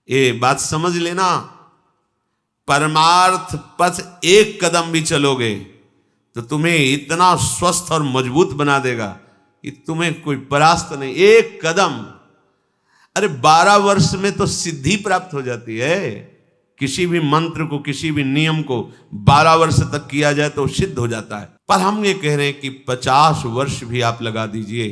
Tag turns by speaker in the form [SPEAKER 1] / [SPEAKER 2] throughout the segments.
[SPEAKER 1] ये बात समझ लेना, परमार्थ पथ एक कदम भी चलोगे तो तुम्हें इतना स्वस्थ और मजबूत बना देगा कि तुम्हें कोई परास्त नहीं। एक कदम, अरे 12 वर्ष में तो सिद्धि प्राप्त हो जाती है। किसी भी मंत्र को, किसी भी नियम को 12 वर्ष तक किया जाए तो सिद्ध हो जाता है। पर हम ये कह रहे हैं कि 50 वर्ष भी आप लगा दीजिए,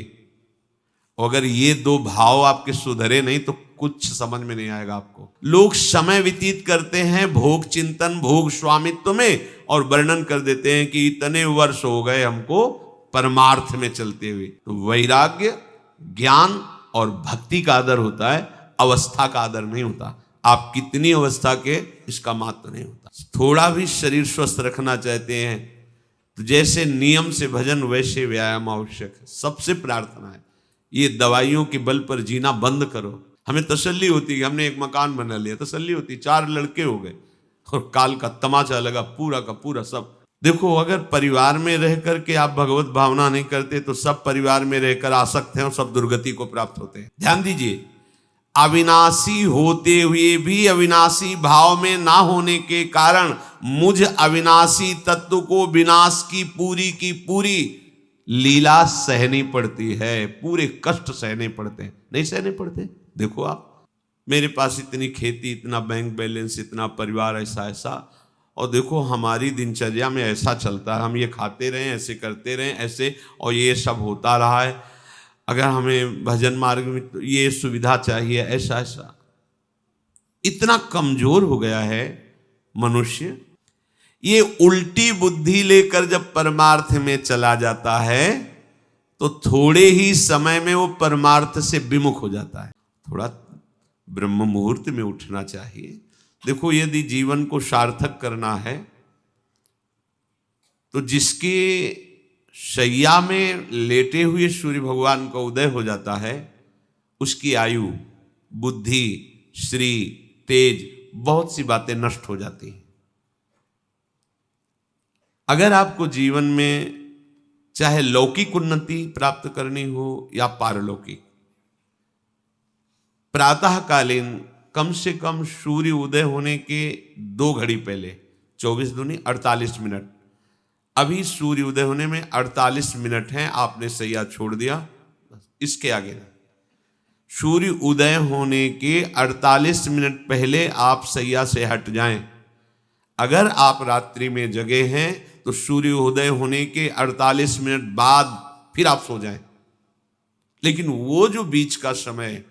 [SPEAKER 1] अगर ये दो भाव आपके सुधरे नहीं तो कुछ समझ में नहीं आएगा आपको। लोग समय व्यतीत करते हैं भोग चिंतन, भोग स्वामित्व में, और वर्णन कर देते हैं कि इतने वर्ष हो गए हमको परमार्थ में चलते हुए। तो वैराग्य, ज्ञान और भक्ति का आदर होता है, अवस्था का आदर नहीं होता। आप कितनी अवस्था के, इसका महत्व नहीं होता। थोड़ा भी शरीर स्वस्थ रखना चाहते हैं तो जैसे नियम से भजन वैसे व्यायाम आवश्यक है। सबसे प्रार्थना है, ये दवाइयों के बल पर जीना बंद करो। हमें तसल्ली होती है, हमने एक मकान बना लिया, तसल्ली होती, 4 लड़के हो गए और काल का तमाचा लगा पूरा का पूरा सब। देखो, अगर परिवार में रह करके आप भगवत भावना नहीं करते तो सब परिवार में रहकर आसक्त हैं और सब दुर्गति को प्राप्त होते हैं। ध्यान दीजिए, अविनाशी होते हुए भी अविनाशी भाव में ना होने के कारण मुझ अविनाशी तत्व को विनाश की पूरी लीला सहनी पड़ती है। पूरे कष्ट सहने पड़ते हैं, नहीं सहने पड़ते। देखो आप, मेरे पास इतनी खेती, इतना बैंक बैलेंस, इतना परिवार, ऐसा ऐसा, और देखो हमारी दिनचर्या में ऐसा चलता है, हम ये खाते रहें, ऐसे करते रहें, ऐसे, और ये सब होता रहा है। अगर हमें भजन मार्ग में तो ये सुविधा चाहिए, ऐसा ऐसा। इतना कमजोर हो गया है मनुष्य। ये उल्टी बुद्धि लेकर जब परमार्थ में चला जाता है तो थोड़े ही समय में वो परमार्थ से विमुख हो जाता है। थोड़ा ब्रह्म मुहूर्त में उठना चाहिए। देखो, यदि जीवन को सार्थक करना है तो जिसके शैया में लेटे हुए सूर्य भगवान का उदय हो जाता है, उसकी आयु, बुद्धि, श्री, तेज, बहुत सी बातें नष्ट हो जाती हैं। अगर आपको जीवन में चाहे लौकिक उन्नति प्राप्त करनी हो या पारलौकिक, प्रातःकालीन कम से कम सूर्य उदय होने के 2 घड़ी पहले, 24 दूनी 48 मिनट, अभी सूर्य उदय होने में 48 मिनट हैं, आपने सैया छोड़ दिया, इसके आगे नहीं। सूर्य उदय होने के 48 मिनट पहले आप सैया से हट जाएं। अगर आप रात्रि में जगे हैं तो सूर्य उदय होने के 48 मिनट बाद फिर आप सो जाएं। लेकिन वो जो बीच का समय,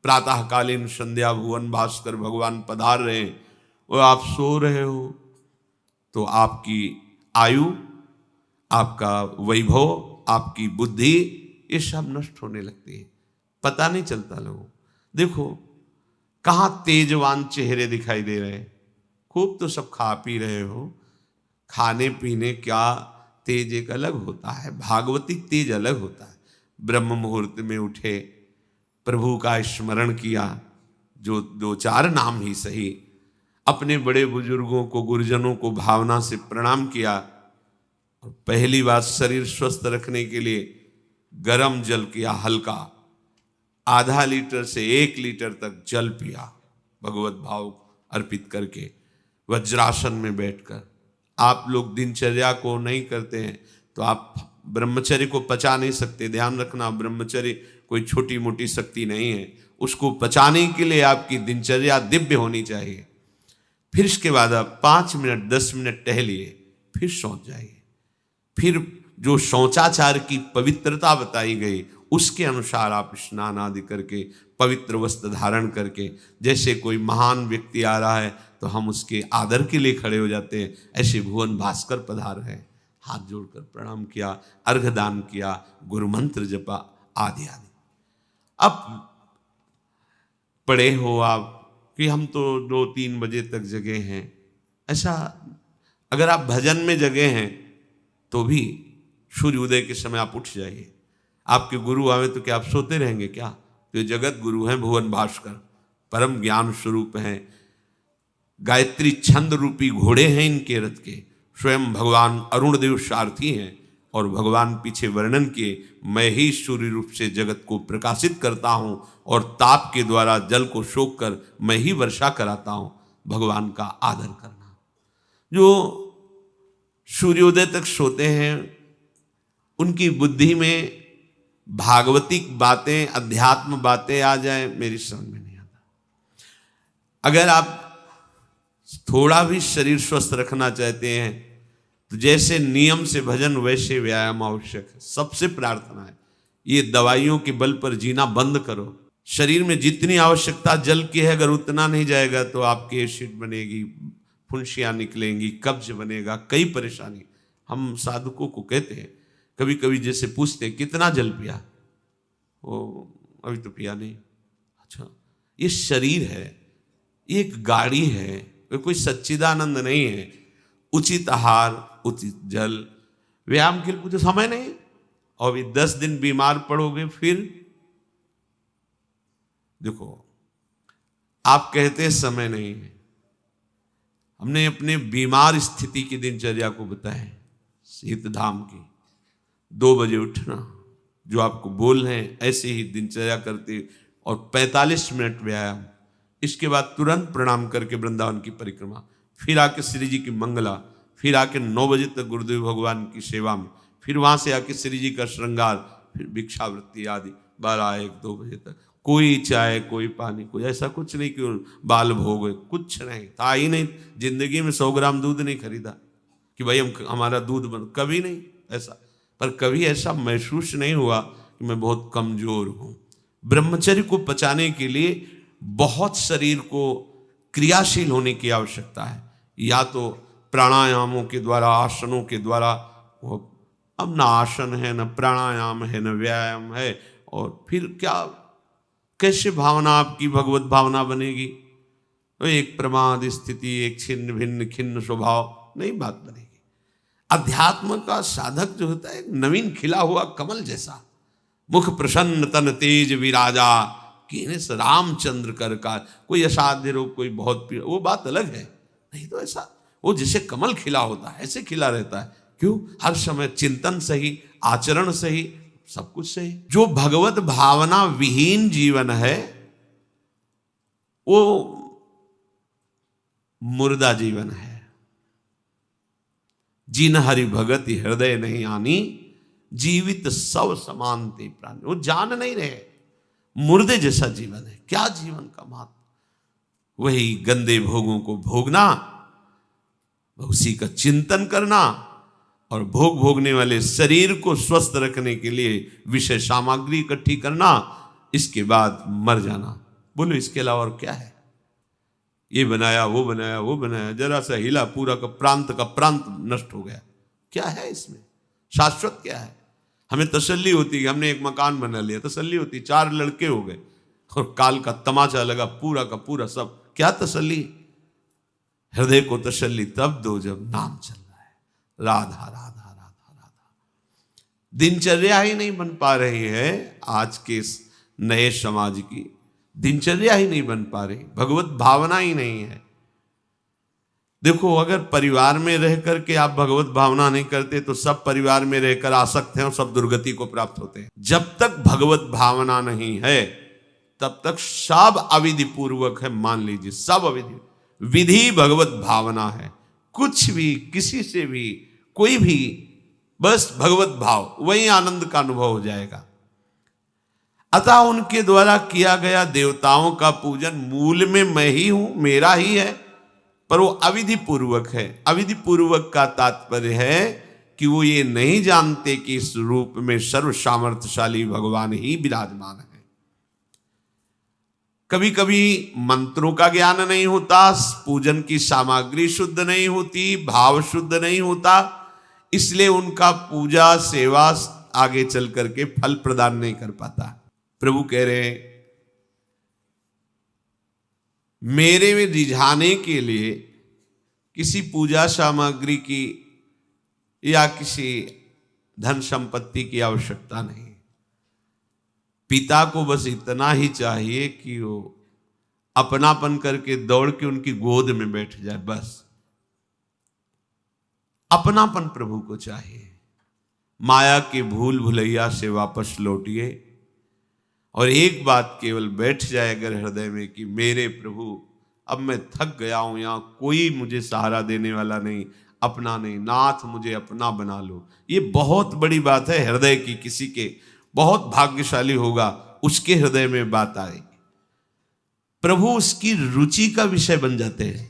[SPEAKER 1] प्रातःकालीन संध्या भुवन भास्कर भगवान पधार रहे हैं, वो आप सो रहे हो, तो आपकी आयु, आपका वैभव, आपकी बुद्धि, ये सब नष्ट होने लगती है, पता नहीं चलता लोगों। देखो कहाँ तेजवान चेहरे दिखाई दे रहे हैं। खूब तो सब खा पी रहे हो, खाने पीने क्या तेज एक अलग होता है, भागवतिक तेज अलग होता है। ब्रह्म मुहूर्त में उठे, प्रभु का स्मरण किया, जो 2-4 नाम ही सही, अपने बड़े बुजुर्गों को, गुरुजनों को भावना से प्रणाम किया, और पहली बात शरीर स्वस्थ रखने के लिए गर्म जल किया, हल्का, आधा लीटर से 1 लीटर तक जल पिया, भगवत भाव अर्पित करके, वज्रासन में बैठकर। आप लोग दिनचर्या को नहीं करते हैं तो आप ब्रह्मचर्य को पचा नहीं सकते। ध्यान रखना, ब्रह्मचर्य कोई छोटी मोटी शक्ति नहीं है, उसको पचाने के लिए आपकी दिनचर्या दिव्य होनी चाहिए। फिर इसके बाद आप 5 मिनट 10 मिनट टहलिए, फिर सो जाइए। फिर जो शौचाचार की पवित्रता बताई गई उसके अनुसार आप स्नान आदि करके, पवित्र वस्त्र धारण करके, जैसे कोई महान व्यक्ति आ रहा है तो हम उसके आदर के लिए खड़े हो जाते हैं, ऐसे भुवन भास्कर पधार है, हाथ जोड़कर प्रणाम किया, अर्घदान किया, गुरु मंत्र जपा, आदि आदि। अब पड़े हो आप कि हम तो 2-3 बजे तक जगे हैं, ऐसा अगर आप भजन में जगे हैं तो भी सूर्य उदय के समय आप उठ जाइए। आपके गुरु आवे तो क्या आप सोते रहेंगे क्या? तो ये जगत गुरु हैं भुवन भास्कर, परम ज्ञान स्वरूप हैं, गायत्री छंद रूपी घोड़े हैं इनके रथ के, स्वयं भगवान अरुण देव सारथी हैं, और भगवान पीछे वर्णन किए, मैं ही सूर्य रूप से जगत को प्रकाशित करता हूं और ताप के द्वारा जल को सोख कर मैं ही वर्षा कराता हूं। भगवान का आदर करना। जो सूर्योदय तक सोते हैं उनकी बुद्धि में भागवतिक बातें, अध्यात्म बातें आ जाए, मेरी समझ में नहीं आता। अगर आप थोड़ा भी शरीर स्वस्थ रखना चाहते हैं तो जैसे नियम से भजन वैसे व्यायाम आवश्यक है। सबसे प्रार्थना है, ये दवाइयों के बल पर जीना बंद करो। शरीर में जितनी आवश्यकता जल की है, अगर उतना नहीं जाएगा तो आपकी एसिड बनेगी, फुंसियाँ निकलेंगी, कब्ज बनेगा, कई परेशानी। हम साधकों को कहते हैं, कभी कभी जैसे पूछते हैं कितना जल पिया, वो अभी तो पिया नहीं। अच्छा, ये शरीर है, ये एक गाड़ी है, कोई सच्चिदानंद नहीं है। उचित आहार, उचित जल, व्यायाम के लिए कुछ समय नहीं। और भी 10 दिन बीमार पड़ोगे फिर देखो, आप कहते हैं समय नहीं है। हमने अपने बीमार स्थिति की दिनचर्या को बताया, शीत धाम की 2 बजे उठना, जो आपको बोल रहे हैं ऐसे ही दिनचर्या करते, और 45 मिनट व्यायाम। इसके बाद तुरंत प्रणाम करके वृंदावन की परिक्रमा, फिर आके श्री जी की मंगला, फिर आके 9 बजे तक गुरुदेव भगवान की सेवा में, फिर वहां से आके श्री जी का श्रृंगार, फिर भिक्षावृत्ति आदि 12-1-2 बजे तक। कोई चाय, कोई पानी, कोई ऐसा कुछ नहीं कि बाल भोग, कुछ नहीं था ही नहीं। जिंदगी में 100 ग्राम दूध नहीं खरीदा कि भाई हमारा दूध बन, कभी नहीं ऐसा। पर कभी ऐसा महसूस नहीं हुआ कि मैं बहुत कमजोर हूं। ब्रह्मचर्य को पचाने के लिए बहुत शरीर को क्रियाशील होने की आवश्यकता है। या तो प्राणायामों के द्वारा, आसनों के द्वारा, अब ना आसन है, न प्राणायाम है, न व्यायाम है, और फिर क्या, कैसे भावना आपकी भगवत भावना बनेगी? तो एक प्रमाद स्थिति, एक छिन्न भिन्न खिन्न स्वभाव नहीं बात बनेगी। अध्यात्म का साधक जो होता है, नवीन खिला हुआ कमल जैसा, मुख प्रसन्न तन तेज विराजा, कीनेस रामचंद्र कर का। कोई असाध्य रोग, कोई बहुत पीड़ा, वो बात अलग है। नहीं तो ऐसा वो जैसे कमल खिला होता है ऐसे खिला रहता है। क्यों? हर समय चिंतन सही, आचरण सही, सब कुछ सही। जो भगवत भावना विहीन जीवन है वो मुर्दा जीवन है। जिन हरि भगति हृदय नहीं आनी, जीवित सब समानते प्राणी। वो जान नहीं रहे, मुर्दे जैसा जीवन है। क्या जीवन का महत्व? वही गंदे भोगों को भोगना, उसी का चिंतन करना, और भोग भोगने वाले शरीर को स्वस्थ रखने के लिए विषय सामग्री इकट्ठी करना, इसके बाद मर जाना। बोलो इसके अलावा और क्या है? ये बनाया, वो बनाया, वो बनाया, जरा सा हिला, पूरा का प्रांत नष्ट हो गया। क्या है इसमें? शाश्वत क्या है? हमें तसल्ली होती है, हमने एक मकान बना लिया, तसल्ली होती, 4 लड़के हो गए और काल का तमाचा लगा, पूरा का पूरा सब। क्या तसल्ली? हृदय को तसल्ली तब दो जब नाम चल रहा है, राधा राधा राधा राधा। दिनचर्या ही नहीं बन पा रही है आज के नए समाज की, दिनचर्या ही नहीं बन पा रही, भगवत भावना ही नहीं है। देखो, अगर परिवार में रह करके आप भगवत भावना नहीं करते तो सब परिवार में रहकर आसक्त हैं और सब दुर्गति को प्राप्त होते हैं। जब तक भगवत भावना नहीं है तब तक सब अविधि पूर्वक है। मान लीजिए सब अविधि, विधि भगवत भावना है। कुछ भी, किसी से भी, कोई भी, बस भगवत भाव, वही आनंद का अनुभव हो जाएगा। अतः उनके द्वारा किया गया देवताओं का पूजन मूल में मैं ही हूं, मेरा ही है, पर वो अविधि पूर्वक है। अविधि पूर्वक का तात्पर्य है कि वो ये नहीं जानते कि इस रूप में सर्व सामर्थ्यशाली भगवान ही विराजमान है। कभी कभी मंत्रों का ज्ञान नहीं होता, पूजन की सामग्री शुद्ध नहीं होती, भाव शुद्ध नहीं होता, इसलिए उनका पूजा सेवा आगे चल करके फल प्रदान नहीं कर पाता। प्रभु कह रहे हैं, मेरे में रिझाने के लिए किसी पूजा सामग्री की या किसी धन संपत्ति की आवश्यकता नहीं। पिता को बस इतना ही चाहिए कि वो अपनापन करके दौड़ के उनकी गोद में बैठ जाए, बस। अपनापन प्रभु को चाहिए, माया के भूल भुलैया से वापस लौटिए और एक बात केवल बैठ जाए अगर हृदय में कि मेरे प्रभु अब मैं थक गया हूं, यहाँ कोई मुझे सहारा देने वाला नहीं, अपना नहीं, नाथ मुझे अपना बना लो। ये बहुत बड़ी बात है हृदय की, किसी के बहुत भाग्यशाली होगा उसके हृदय में बात आएगी। प्रभु उसकी रुचि का विषय बन जाते हैं।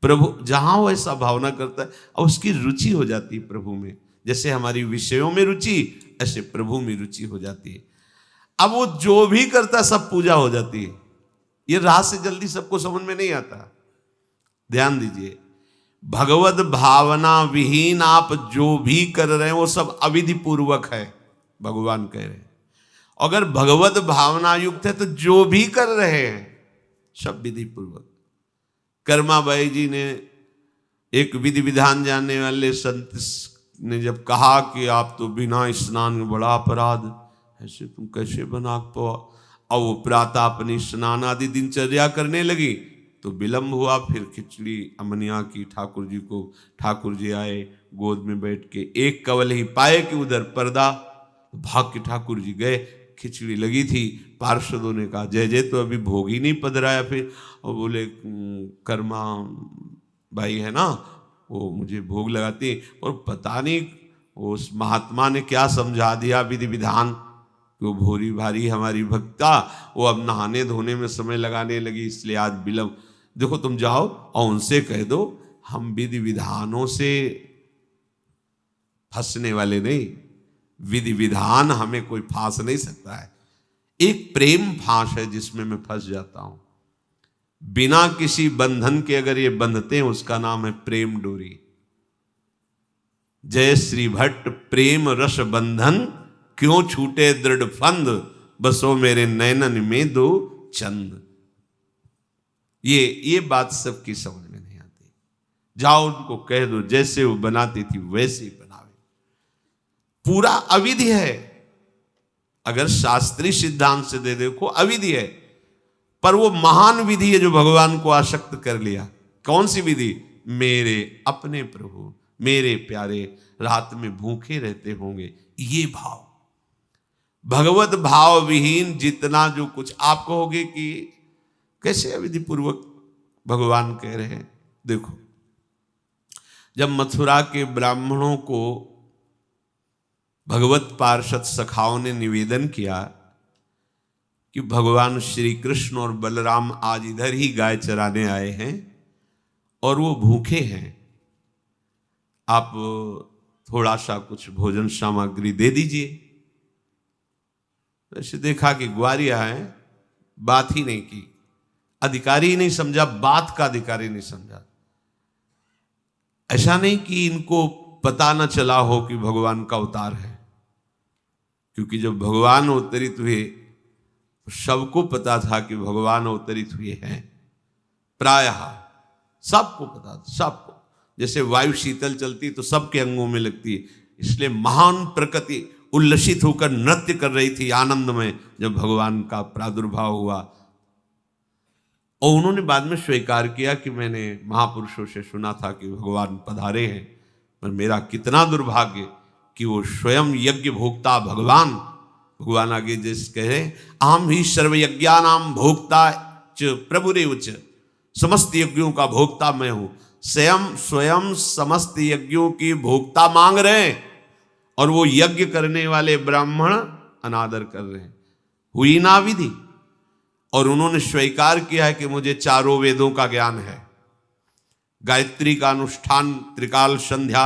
[SPEAKER 1] प्रभु जहां वो ऐसा भावना करता है और उसकी रुचि हो जाती है प्रभु में। जैसे हमारी विषयों में रुचि, ऐसे प्रभु में रुचि हो जाती है। अब वो जो भी करता सब पूजा हो जाती है। ये राह से जल्दी सबको समझ में नहीं आता। ध्यान दीजिए, भगवत भावना विहीन आप जो भी कर रहे हैं वो सब अविधि पूर्वक है, भगवान कह रहे हैं। अगर भगवत भावना युक्त है तो जो भी कर रहे हैं सब विधि पूर्वक। कर्माबाई जी ने, एक विधि विधान जानने वाले संत ने जब कहा कि आप तो बिना स्नान में बड़ा अपराध, ऐसे तुम कैसे बना पाओ। और वो प्रातः अपनी स्नान आदि दिनचर्या करने लगी तो विलंब हुआ। फिर खिचड़ी अमनिया की ठाकुर जी को, ठाकुर जी आए गोद में बैठ के, एक कवल ही पाए कि उधर पर्दा, भाग के ठाकुर जी गए। खिचड़ी लगी थी, पार्षदों ने कहा जय जय तो अभी भोग ही नहीं पधराया। फिर और बोले कर्मा भाई है ना, वो मुझे भोग लगाती, और पता नहीं उस महात्मा ने क्या समझा दिया विधि विधान, वो भोरी भारी हमारी भक्ता, वो अब नहाने धोने में समय लगाने लगी, इसलिए आज विलंब। देखो तुम जाओ और उनसे कह दो हम विधि विधानों से फंसने वाले नहीं, विधि विधान हमें कोई फांस नहीं सकता है। एक प्रेम फांस है जिसमें मैं फंस जाता हूं। बिना किसी बंधन के अगर ये बंधते हैं उसका नाम है प्रेम डोरी। जय श्री भट्ट प्रेम रस बंधन, क्यों छूटे दृढ़ फंद, बसो मेरे नैनन में दो चंद। ये बात सबकी समझ में नहीं आती। जाओ उनको कह दो जैसे वो बनाती थी वैसे ही बनावे। पूरा अविधि है। अगर शास्त्रीय सिद्धांत से दे देखो अविधि है, पर वो महान विधि है जो भगवान को आसक्त कर लिया। कौन सी विधि? मेरे अपने प्रभु, मेरे प्यारे रात में भूखे रहते होंगे, ये भाव। भगवत भाव विहीन जितना जो कुछ आप कहोगे कि कैसे अविधि पूर्वक भगवान कह रहे हैं। देखो, जब मथुरा के ब्राह्मणों को भगवत पार्षद सखाओं ने निवेदन किया कि भगवान श्री कृष्ण और बलराम आज इधर ही गाय चराने आए हैं और वो भूखे हैं, आप थोड़ा सा कुछ भोजन सामग्री दे दीजिए। वैसे देखा कि ग्वारिया है, बात ही नहीं की, अधिकारी ही नहीं समझा, बात का अधिकारी नहीं समझा। ऐसा नहीं कि इनको पता न चला हो कि भगवान का अवतार है, क्योंकि जब भगवान अवतरित हुए सबको पता था कि भगवान अवतरित हुए हैं। प्रायः सबको पता था, सबको। जैसे वायु शीतल चलती तो सबके अंगों में लगती है, इसलिए महान प्रकृति उल्लसित होकर नृत्य कर रही थी आनंद में जब भगवान का प्रादुर्भाव हुआ। और उन्होंने बाद में स्वीकार किया कि मैंने महापुरुषों से सुना था कि भगवान पधारे हैं, पर मेरा कितना दुर्भाग्य कि वो स्वयं यज्ञ भोक्ता भगवान आगे जैसे कह रहे, आम ही सर्वयज्ञानाम भोक्ता च प्रभुरेव च, समस्त यज्ञों का भोक्ता मैं हूं। स्वयं समस्त यज्ञों की भोक्ता मांग रहे हैं और वो यज्ञ करने वाले ब्राह्मण अनादर कर रहे हैं। हुई ना विधि। और उन्होंने स्वीकार किया है कि मुझे चारों वेदों का ज्ञान है, गायत्री का अनुष्ठान, त्रिकाल संध्या,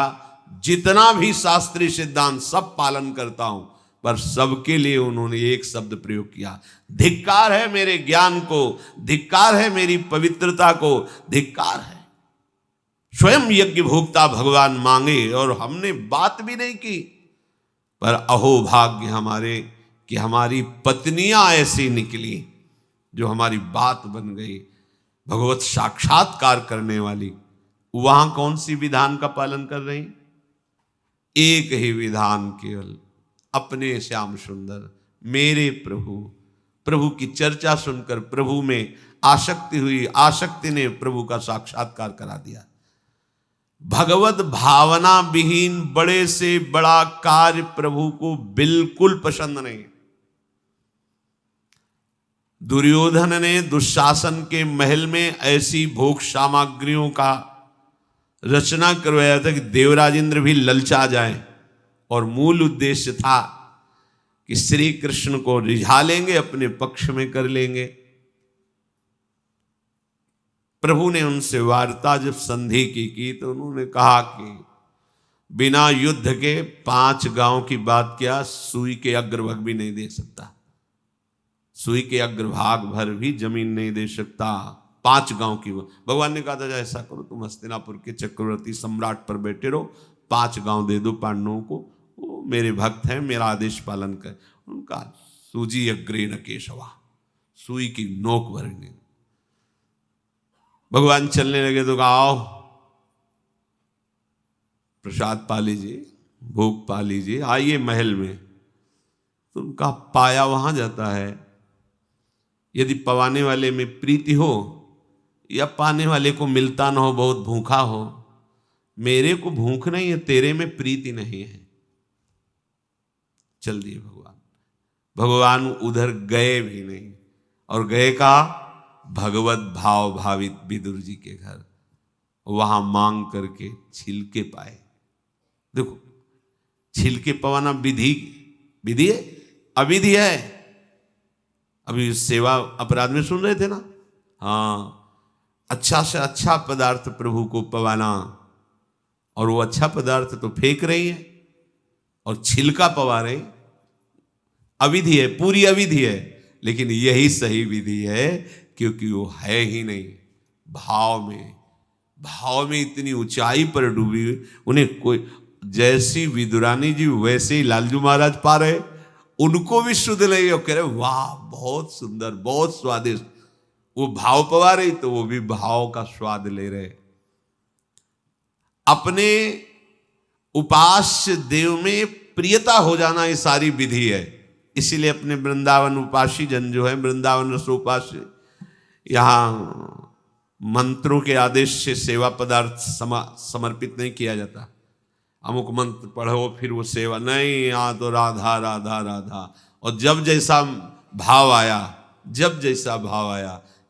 [SPEAKER 1] जितना भी शास्त्रीय सिद्धांत सब पालन करता हूं। पर सबके लिए उन्होंने एक शब्द प्रयोग किया, धिक्कार है मेरे ज्ञान को, धिक्कार है मेरी पवित्रता को, धिक्कार है। स्वयं यज्ञ भोक्ता भगवान मांगे और हमने बात भी नहीं की। पर अहो भाग्य हमारे कि हमारी पत्नियां ऐसी निकली जो हमारी बात बन गई, भगवत साक्षात्कार करने वाली। वहां कौन सी विधान का पालन कर रही? एक ही विधान, केवल अपने श्याम सुंदर मेरे प्रभु की चर्चा सुनकर प्रभु में आसक्ति हुई, आसक्ति ने प्रभु का साक्षात्कार करा दिया। भगवत भावना विहीन बड़े से बड़ा कार्य प्रभु को बिल्कुल पसंद नहीं। दुर्योधन ने दुशासन के महल में ऐसी भोग सामग्रियों का रचना करवाया था कि देवराजेंद्र भी ललचा जाए, और मूल उद्देश्य था कि श्री कृष्ण को रिझा लेंगे, अपने पक्ष में कर लेंगे। प्रभु ने उनसे वार्ता जब संधि की तो उन्होंने कहा कि बिना युद्ध के 5 गांव की बात क्या, सुई के अग्रभाग भी नहीं दे सकता, सुई के अग्रभाग भर भी जमीन नहीं दे सकता। 5 गांव की भगवान ने कहा था ऐसा करो, तुम हस्तिनापुर के चक्रवर्ती सम्राट पर बैठे रहो, 5 गांव दे दो पांडवों को, वो मेरे भक्त हैं, मेरा आदेश पालन कर। उनका सूजी अग्रे न केशवा, सुई की नोक भरने। भगवान चलने लगे तो कहा आओ प्रसाद पा लीजिए, भोग पा लीजिए, आइए महल में। तो उनका पाया वहां जाता है। यदि पवाने वाले में प्रीति हो या पाने वाले को मिलता ना हो, बहुत भूखा हो, मेरे को भूख नहीं है, तेरे में प्रीति नहीं है, चल दिए भगवान। भगवान उधर गए भी नहीं, और गए का भगवत भाव भावित विदुर जी के घर, वहां मांग करके छिलके पाए। देखो छिलके पवाना विधि है अविधि है। अभी सेवा अपराध में सुन रहे थे ना, हाँ, अच्छा से अच्छा पदार्थ प्रभु को पवाना, और वो अच्छा पदार्थ तो फेंक रही है और छिलका पवा रही। अविधि है, पूरी अविधि है, लेकिन यही सही विधि है, क्योंकि वो है ही नहीं भाव में इतनी ऊंचाई पर डूबी। उन्हें कोई, जैसी विदुरानी जी वैसे ही लालजू महाराज पा रहे, उनको भी शुद्ध नहीं हो, कह रहे वाह बहुत सुंदर, बहुत स्वादिष्ट। वो भाव पवा रही तो वो भी भाव का स्वाद ले रहे। अपने उपास्य देव में प्रियता हो जाना ये सारी विधि है। इसीलिए अपने वृंदावन उपासी जन जो है, वृंदावन रसोपास्य, यहाँ मंत्रों के आदेश से सेवा पदार्थ समर्पित नहीं किया जाता। अमुक मंत्र पढ़ो फिर वो सेवा नहीं, यहाँ तो राधा राधा राधा। और जब जैसा भाव आया,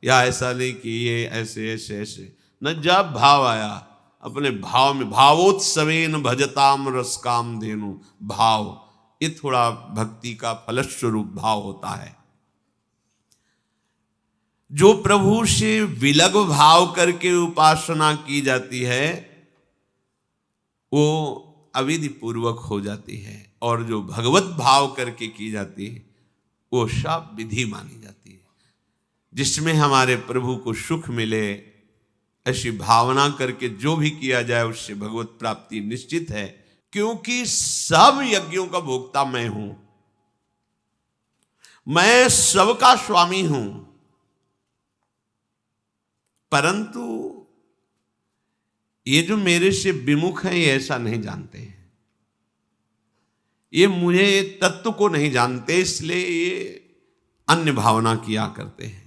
[SPEAKER 1] या ऐसा नहीं कि ये ऐसे ऐसे ऐसे न, जब भाव आया अपने भाव में, भावोत्सवेन भजताम रसकाम धेनु, भाव ये थोड़ा भक्ति का फलस्वरूप भाव होता है। जो प्रभु से विलग भाव करके उपासना की जाती है वो अविधि पूर्वक हो जाती है, और जो भगवत भाव करके की जाती है वो सब विधि मानी जाती है। जिसमें हमारे प्रभु को सुख मिले, ऐसी भावना करके जो भी किया जाए उससे भगवत प्राप्ति निश्चित है, क्योंकि सब यज्ञों का भोक्ता मैं हूं, मैं सबका स्वामी हूं। परंतु ये जो मेरे से विमुख है ये ऐसा नहीं जानते हैं, ये मुझे तत्व को नहीं जानते, इसलिए ये अन्य भावना किया करते हैं।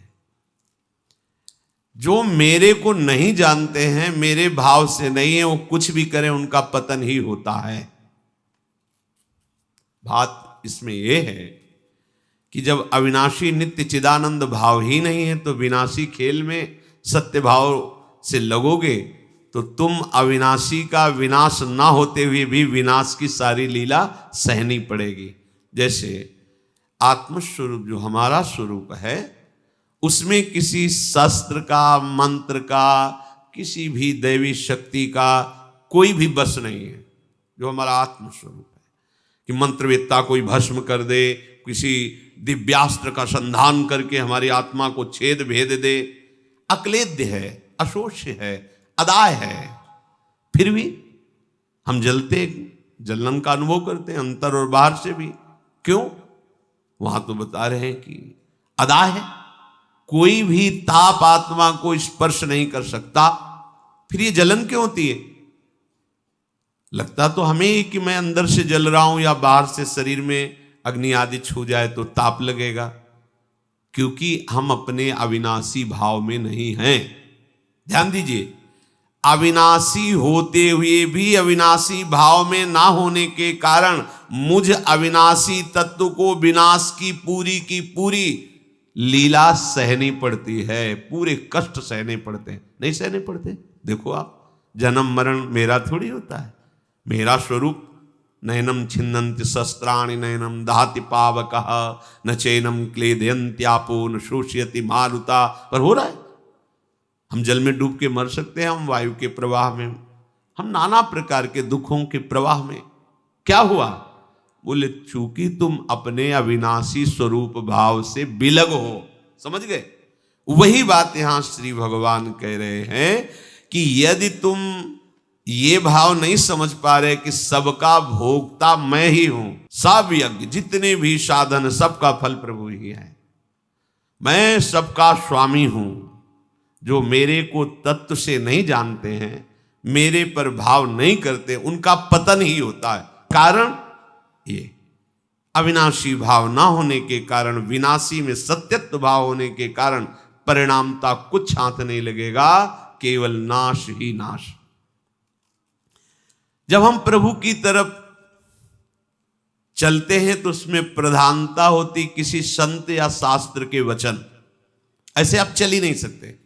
[SPEAKER 1] जो मेरे को नहीं जानते हैं, मेरे भाव से नहीं है, वो कुछ भी करें उनका पतन ही होता है। बात इसमें यह है कि जब अविनाशी नित्य चिदानंद भाव ही नहीं है तो विनाशी खेल में सत्य भाव से लगोगे तो तुम अविनाशी का विनाश ना होते हुए भी विनाश की सारी लीला सहनी पड़ेगी। जैसे आत्मस्वरूप जो हमारा स्वरूप है उसमें किसी शस्त्र का, मंत्र का, किसी भी दैवी शक्ति का कोई भी बस नहीं है। जो हमारा आत्मस्वरूप है कि मंत्रवेत्ता कोई भस्म कर दे, किसी दिव्यास्त्र का संधान करके हमारी आत्मा को छेद भेद दे, अक्लेद्य है, अशोष्य है, अदाय है, फिर भी हम जलन का अनुभव करते हैं अंतर और बाहर से भी। क्यों? वहां तो बता रहे हैं कि अदाय है, कोई भी ताप आत्मा को स्पर्श नहीं कर सकता, फिर ये जलन क्यों होती है? लगता तो हमें ही कि मैं अंदर से जल रहा हूं या बाहर से शरीर में अग्नि आदि छू जाए तो ताप लगेगा, क्योंकि हम अपने अविनाशी भाव में नहीं हैं। ध्यान दीजिए, अविनाशी होते हुए भी अविनाशी भाव में ना होने के कारण मुझ अविनाशी तत्व को विनाश की पूरी लीला सहनी पड़ती है, पूरे कष्ट सहने पड़ते हैं। नहीं सहने पड़ते? देखो आप, जन्म मरण मेरा थोड़ी होता है, मेरा स्वरूप नयनम छिन्नन्ति शस्त्राणि नयनम दहति पावकः न चैनम क्लेदयन्त्यापो न शोषयति मारुता, पर हो रहा है। हम जल में डूब के मर सकते हैं, हम वायु के प्रवाह में, हम नाना प्रकार के दुखों के प्रवाह में। क्या हुआ? बोले चूंकि तुम अपने अविनाशी स्वरूप भाव से बिलग हो। समझ गए? वही बात यहां श्री भगवान कह रहे हैं कि यदि तुम ये भाव नहीं समझ पा रहे कि सबका भोक्ता मैं ही हूं, सब यज्ञ जितने भी साधन सबका फल प्रभु ही है, मैं सबका स्वामी हूं। जो मेरे को तत्व से नहीं जानते हैं, मेरे पर भाव नहीं करते, उनका पतन ही होता है। कारण ये अविनाशी भाव ना होने के कारण, विनाशी में सत्यत्व भाव होने के कारण परिणामता कुछ हाथ नहीं लगेगा, केवल नाश ही नाश। जब हम प्रभु की तरफ चलते हैं तो उसमें प्रधानता होती किसी संत या शास्त्र के वचन। ऐसे आप चल ही नहीं सकते।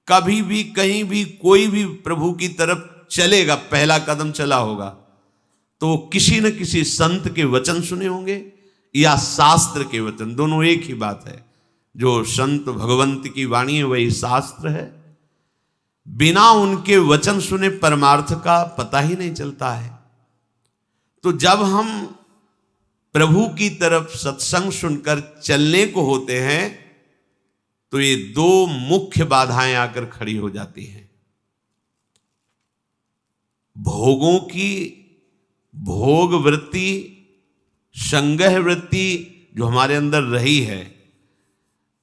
[SPEAKER 1] कभी भी कहीं भी कोई भी प्रभु की तरफ चलेगा, पहला कदम चला होगा तो किसी न किसी संत के वचन सुने होंगे या शास्त्र के वचन, दोनों एक ही बात है। जो संत भगवंत की वाणी है वही शास्त्र है। बिना उनके वचन सुने परमार्थ का पता ही नहीं चलता है। तो जब हम प्रभु की तरफ सत्संग सुनकर चलने को होते हैं तो ये दो मुख्य बाधाएं आकर खड़ी हो जाती हैं। भोगों की भोग वृत्ति, संग्रह वृत्ति जो हमारे अंदर रही है,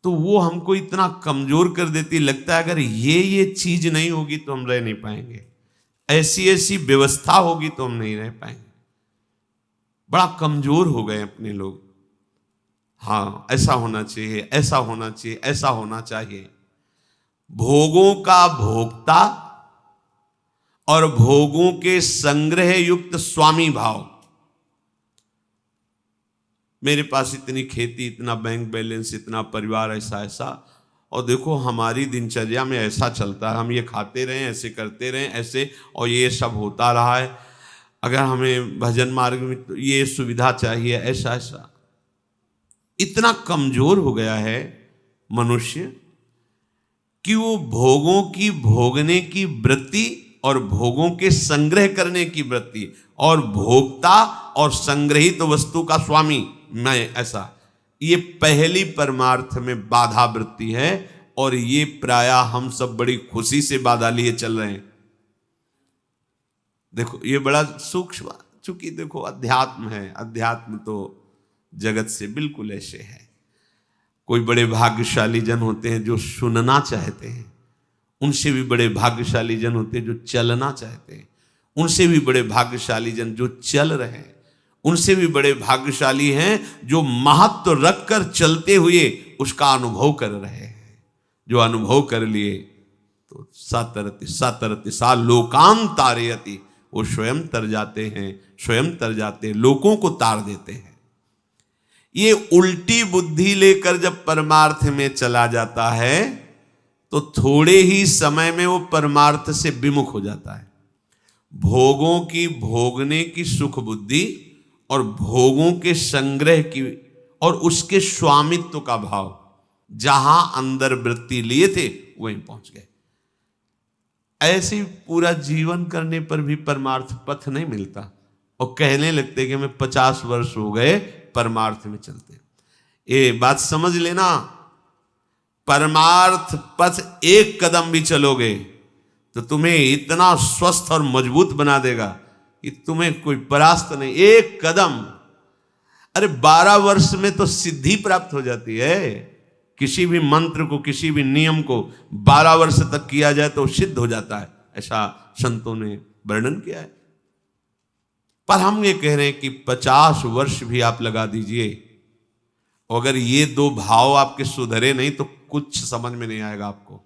[SPEAKER 1] तो वो हमको इतना कमजोर कर देती, लगता है अगर ये चीज नहीं होगी तो हम रह नहीं पाएंगे, ऐसी ऐसी व्यवस्था होगी तो हम नहीं रह पाएंगे। बड़ा कमजोर हो गए अपने लोग। हाँ, ऐसा होना चाहिए, ऐसा होना चाहिए, ऐसा होना चाहिए। भोगों का भोक्ता और भोगों के संग्रह युक्त स्वामी भाव। मेरे पास इतनी खेती, इतना बैंक बैलेंस, इतना परिवार, ऐसा ऐसा, और देखो हमारी दिनचर्या में ऐसा चलता है, हम ये खाते रहें, ऐसे करते रहें, ऐसे, और ये सब होता रहा है। अगर हमें भजन मार्ग में तो ये सुविधा चाहिए, ऐसा ऐसा। इतना कमजोर हो गया है मनुष्य कि वो भोगों की भोगने की वृत्ति और भोगों के संग्रह करने की वृत्ति और भोक्ता और संग्रहित वस्तु का स्वामी मैं, ऐसा, ये पहली परमार्थ में बाधा वृत्ति है। और ये प्रायः हम सब बड़ी खुशी से बाधा लिए चल रहे हैं। देखो ये बड़ा सूक्ष्म, चूंकि देखो अध्यात्म है, अध्यात्म तो जगत से बिल्कुल ऐसे है। कोई बड़े भाग्यशाली जन होते हैं जो सुनना चाहते हैं, उनसे भी बड़े भाग्यशाली जन होते हैं जो चलना चाहते हैं, उनसे भी बड़े भाग्यशाली जन जो चल रहे हैं, उनसे भी बड़े भाग्यशाली हैं जो महत्व रखकर चलते हुए उसका अनुभव कर रहे हैं। जो अनुभव कर लिए तो सातरति सा लोकान तारयति, वो स्वयं तर जाते हैं, स्वयं तर जाते हैं, लोगों को तार देते हैं। ये उल्टी बुद्धि लेकर जब परमार्थ में चला जाता है तो थोड़े ही समय में वो परमार्थ से विमुख हो जाता है। भोगों की भोगने की सुख बुद्धि और भोगों के संग्रह की और उसके स्वामित्व का भाव, जहां अंदर वृत्ति लिए थे वहीं पहुंच गए। ऐसे ही पूरा जीवन करने पर भी परमार्थ पथ नहीं मिलता और कहने लगते कि हमें 50 वर्ष हो गए परमार्थ में चलते। ये बात समझ लेना, परमार्थ पथ एक कदम भी चलोगे तो तुम्हें इतना स्वस्थ और मजबूत बना देगा कि तुम्हें कोई परास्त नहीं। एक कदम, अरे 12 वर्ष में तो सिद्धि प्राप्त हो जाती है। किसी भी मंत्र को, किसी भी नियम को 12 वर्ष तक किया जाए तो सिद्ध हो जाता है, ऐसा संतों ने वर्णन किया है। पर हम ये कह रहे हैं कि 50 वर्ष भी आप लगा दीजिए, अगर ये दो भाव आपके सुधरे नहीं तो कुछ समझ में नहीं आएगा आपको।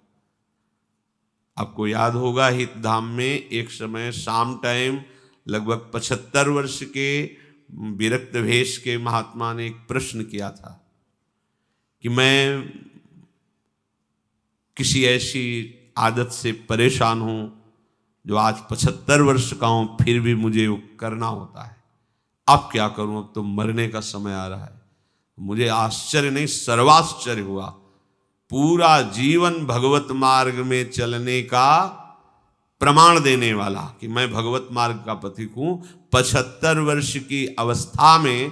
[SPEAKER 1] आपको याद होगा हित धाम में एक समय शाम टाइम लगभग 75 वर्ष के विरक्त भेष के महात्मा ने एक प्रश्न किया था कि मैं किसी ऐसी आदत से परेशान हूं जो आज 75 वर्ष का हूं, फिर भी मुझे वो करना होता है। अब क्या करूं, अब तो मरने का समय आ रहा है। मुझे आश्चर्य नहीं सर्वाश्चर्य हुआ। पूरा जीवन भगवत मार्ग में चलने का प्रमाण देने वाला कि मैं भगवत मार्ग का पथिक हूं, 75 वर्ष की अवस्था में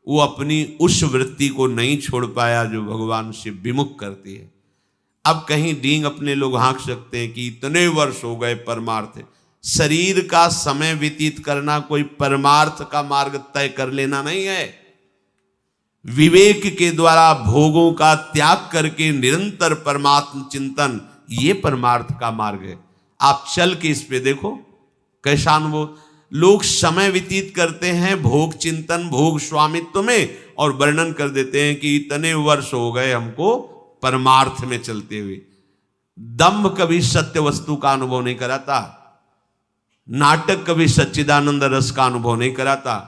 [SPEAKER 1] वो अपनी उस वृत्ति को नहीं छोड़ पाया जो भगवान से विमुख करती है। अब कहीं डींग अपने लोग हाँक सकते हैं कि इतने वर्ष हो गए परमार्थ। शरीर का समय व्यतीत करना कोई परमार्थ का मार्ग तय कर लेना नहीं है। विवेक के द्वारा भोगों का त्याग करके निरंतर परमात्म चिंतन, ये परमार्थ का मार्ग है। आप चल के इस पे देखो कैसा अनुभव। लोग समय व्यतीत करते हैं भोग चिंतन भोग स्वामित्व में और वर्णन कर देते हैं कि इतने वर्ष हो गए हमको परमार्थ में चलते हुए। दम्भ कभी सत्य वस्तु का अनुभव नहीं कराता, नाटक कभी सच्चिदानंद रस का अनुभव नहीं कराता।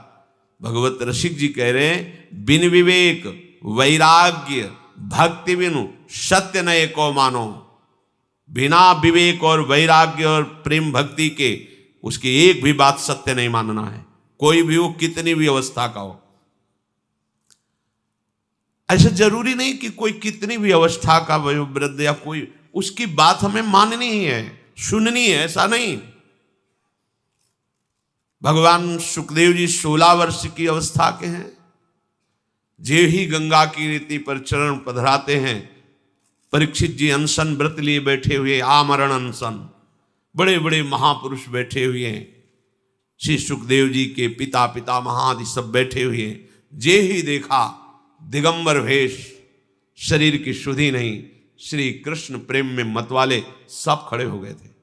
[SPEAKER 1] भगवत रसिक जी कह रहे हैं बिन विवेक वैराग्य भक्ति बिनु सत्य न एको मानो। बिना विवेक और वैराग्य और प्रेम भक्ति के उसकी एक भी बात सत्य नहीं मानना है, कोई भी हो कितनी भी अवस्था का हो। ऐसा जरूरी नहीं कि कोई कितनी भी अवस्था का वयोवृद्ध या कोई उसकी बात हमें माननी ही है सुननी है, ऐसा नहीं। भगवान सुखदेव जी 16 वर्ष की अवस्था के हैं। जे ही गंगा की रीति पर चरण पधराते हैं। परीक्षित जी अनशन व्रत लिए बैठे हुए, आमरण अनशन, बड़े बड़े महापुरुष बैठे हुए हैं। श्री सुखदेव जी के पिता पितामहादि सब बैठे हुए हैं। जे ही देखा दिगंबर भेष, शरीर की शुद्धि नहीं, श्री कृष्ण प्रेम में मतवाले सब खड़े हो गए थे।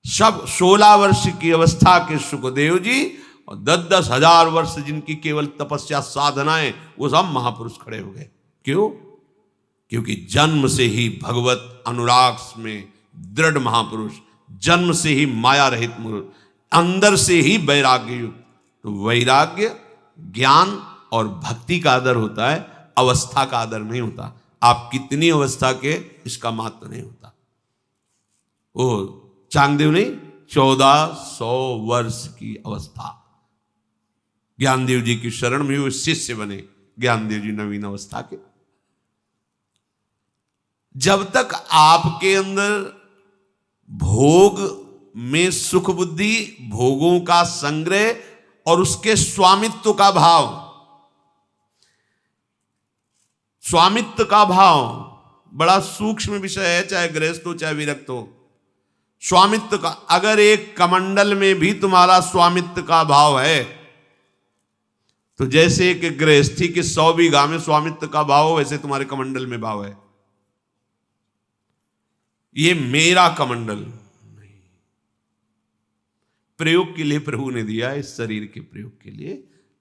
[SPEAKER 1] सब 16 वर्ष की अवस्था के सुखदेव जी और 10-10 हजार वर्ष जिनकी केवल तपस्या साधनाएं, वो सब महापुरुष खड़े हो गए। क्यों? क्योंकि जन्म से ही भगवत अनुराग में दृढ़ महापुरुष, जन्म से ही माया रहित मुरुष, अंदर से ही वैराग्य युक्त। तो वैराग्य ज्ञान और भक्ति का आदर होता है, अवस्था का आदर नहीं होता। आप कितनी अवस्था के इसका महत्व नहीं होता। ओ चांगदेव ने 1400 वर्ष की अवस्था, ज्ञानदेव जी की शरण में वो शिष्य बने। ज्ञानदेव जी नवीन अवस्था के। जब तक आपके अंदर भोग में सुख बुद्धि, भोगों का संग्रह और उसके स्वामित्व का भाव, स्वामित्व का भाव बड़ा सूक्ष्म विषय है, चाहे गृहस्थ हो चाहे विरक्त हो। स्वामित्व का, अगर एक कमंडल में भी तुम्हारा स्वामित्व का भाव है तो जैसे एक गृहस्थी के 100 बीघा में स्वामित्व का भाव हो, वैसे तुम्हारे कमंडल में भाव है। ये मेरा कमंडल नहीं, प्रयोग के लिए प्रभु ने दिया, इस शरीर के प्रयोग के लिए,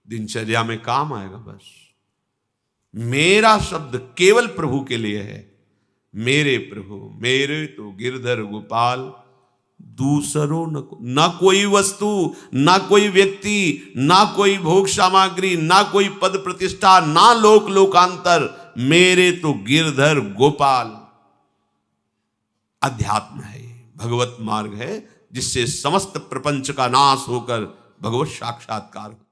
[SPEAKER 1] दिनचर्या में काम आएगा। बस मेरा शब्द केवल प्रभु के लिए है। मेरे प्रभु, मेरे तो गिरधर गोपाल, दूसरों न कोई वस्तु, ना कोई व्यक्ति, ना कोई भोग सामग्री, ना कोई पद प्रतिष्ठा, ना लोक लोकांतर, मेरे तो गिरधर गोपाल। अध्यात्म है, भगवत मार्ग है, जिससे समस्त प्रपंच का नाश होकर भगवत साक्षात्कार हो।